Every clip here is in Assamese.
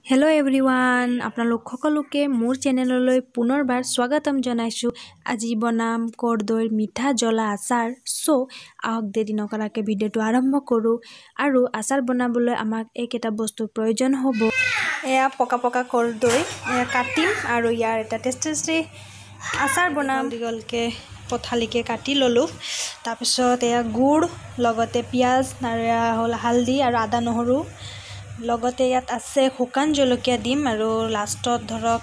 হেল্ল' এভৰিৱান, আপোনালোক সকলোকে মোৰ চেনেললৈ পুনৰবাৰ স্বাগতম জনাইছোঁ। আজি বনাম কৰ্দৈৰ মিঠা জ্বলা আচাৰ। আহক দেৰি নকৰাকৈ ভিডিঅ'টো আৰম্ভ কৰোঁ। আৰু আচাৰ বনাবলৈ আমাক এইকেইটা বস্তুৰ প্ৰয়োজন হ'ব। এয়া পকা পকা কৰ্দৈ, এয়া কাটিম আৰু ইয়াৰ এটা টেষ্টি আচাৰ বনাম। দীঘলকৈ পথালিকৈ কাটি ল'লোঁ। তাৰপিছত এয়া গুড়, লগতে পিঁয়াজ আৰু এয়া হ'ল হালধি আৰু আদা নহৰু। লগতে ইয়াত আছে শুকান জলকীয়া দিম আৰু লাষ্টত ধৰক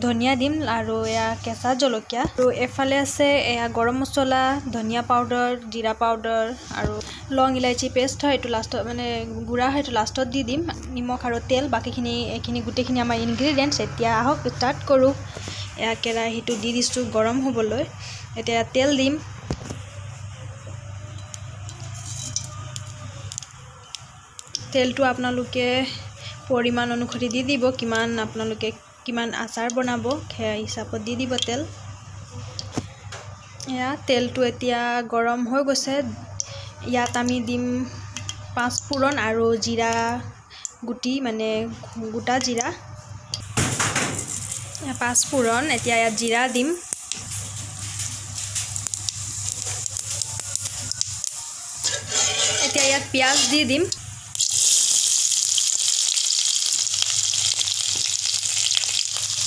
ধনিয়া দিম আৰু এয়া কেঁচা জলকীয়া। আৰু এফালে আছে এয়া গৰম মছলা, ধনিয়া পাউডাৰ, জিৰা পাউডাৰ আৰু লং ইলাইচি পেষ্ট হয়, এইটো লাষ্টত মানে গুড়া হয়, এইটো লাষ্টত দি দিম। নিমখ আৰু তেল, বাকীখিনি এইখিনি গোটেইখিনি আমাৰ ইনগ্ৰিডিয়েণ্টছ। এতিয়া আহক ষ্টাৰ্ট কৰোঁ। এয়া কেৰাহীটো দি দিছোঁ গৰম হ'বলৈ। এতিয়া তেল দিম। তেলটো আপোনালোকে পৰিমাণ অনুসৰি দি দিব, আপোনালোকে কিমান আচাৰ বনাব সেই হিচাপত দি দিব তেল। এয়া তেলটো এতিয়া গৰম হৈ গৈছে। ইয়াত আমি দিম পাঁচফোৰণ আৰু জিৰা গুটি, মানে গোটা জিৰা। পাঁচফোৰণ, এতিয়া ইয়াত জিৰা দিম। এতিয়া ইয়াত পিঁয়াজ দি দিম।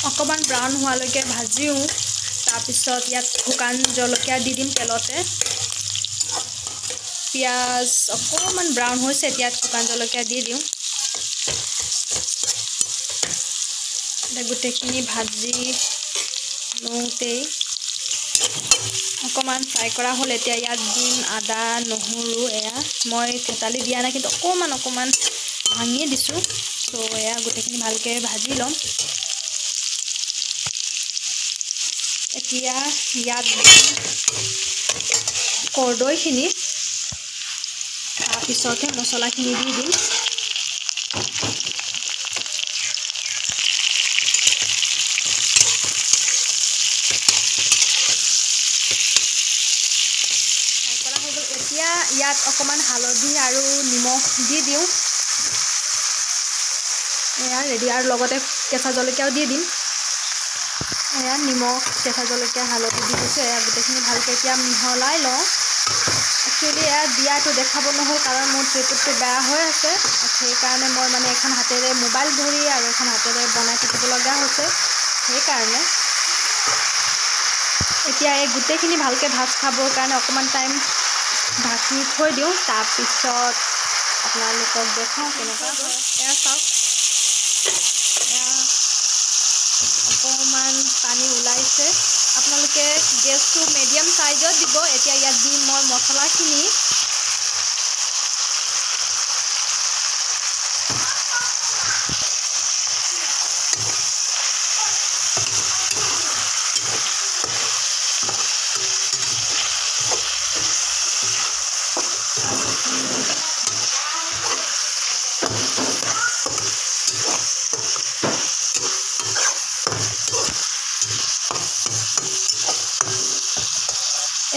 অকণমান ব্ৰাউন হোৱালৈকে ভাজিও। তাৰপিছত ইয়াত শুকান জলকীয়া দি দিম তেলতে। পিঁয়াজ অকণমান ব্ৰাউন হৈছে, এতিয়া শুকান জলকীয়া দি দিওঁ। গোটেইখিনি ভাজি লওঁতেই অকণমান ফ্ৰাই কৰা হ'ল। এতিয়া ইয়াত দিম আদা নহৰু। এয়া মই থেতালি দিয়া নাই, কিন্তু অকণমান ভাঙি দিছোঁ। এয়া গোটেইখিনি ভালকৈ ভাজি ল'ম। এতিয়া ইয়াত কৰ্দৈখিনি, তাৰপিছতহে মছলাখিনি দি দিম। এতিয়া ইয়াত অকণমান হালধি আৰু নিমখ দি দিওঁ। এয়া ৰেডি। আৰু লগতে কেঁচা জলকীয়াও দি দিম। এয়া নিমখ, কেঁচা জলকীয়া, হালধি দি দিছোঁ। এয়া গোটেইখিনি ভালকৈ এতিয়া মিহলাই লওঁ। একচুৱেলি এয়া দিয়াটো দেখাব নহ'ল, কাৰণ মোৰ ট্ৰিপটো বেয়া হৈ আছে। সেইকাৰণে মই মানে এখন হাতেৰে মোবাইল ধৰি আৰু এখন হাতেৰে বনাই থাকিব লগা হৈছে। সেইকাৰণে এতিয়া এই গোটেইখিনি ভালকৈ ভাজ খাবৰ কাৰণে অকণমান টাইম ঢাকি থৈ দিওঁ। তাৰপিছত আপোনালোকক দেখাওঁ কেনেকুৱা হয়। এয়া চাওক, এয়া অকণমান পানী ওলাইছে। আপোনালোকে গেছটো মিডিয়াম চাইজত দিব। এতিয়া ইয়াত দিম মই মছলাখিনি।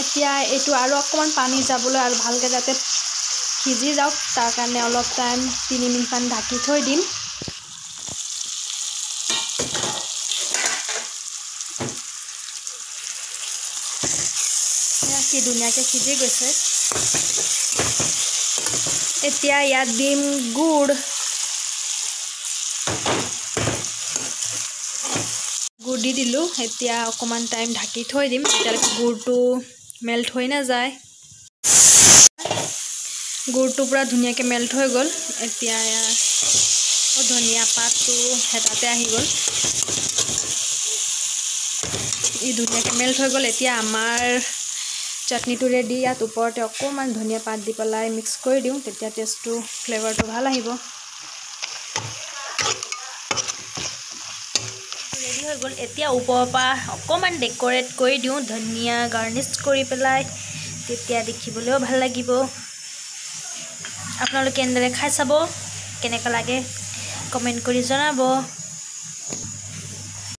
এতিয়া এইটো আৰু অকণমান পানী যাবলৈ আৰু ভালকৈ যাতে সিজি যাওক, তাৰ কাৰণে অলপ টাইম 3 মিনিটমান ঢাকি থৈ দিম। এয়া কি ধুনীয়াকৈ সিজি গৈছে। এতিয়া ইয়াত দিম গুড়। গুড় দি দিলোঁ। এতিয়া অকণমান টাইম ঢাকি থৈ দিম, তেতিয়ালৈকে গুড়টো মেল্ট হৈ নাযায়। গুড়টো পূৰা ধুনীয়াকৈ মেল্ট হৈ গ'ল। এতিয়া ধনিয়া পাতটো হেতাতে আহি গ'ল। ই ধুনীয়াকৈ মেল্ট হৈ গ'ল। এতিয়া আমাৰ চাটনিটো ৰেডি। ইয়াত ওপৰতে অকণমান ধনিয়া পাত দি পেলাই মিক্স কৰি দিওঁ, তেতিয়া টেষ্টটো, ফ্লেভাৰটো ভাল আহিব। ৰেডি হৈ গ'ল। এতিয়া ওপৰৰ পৰা অকণমান ডেক'ৰেট কৰি দিওঁ, ধনিয়া গাৰ্নিছ কৰি পেলাই, তেতিয়া দেখিবলৈও ভাল লাগিব। আপোনালোকে এনেদৰে খাই চাব, কেনেকুৱা লাগে কমেণ্ট কৰি জনাব।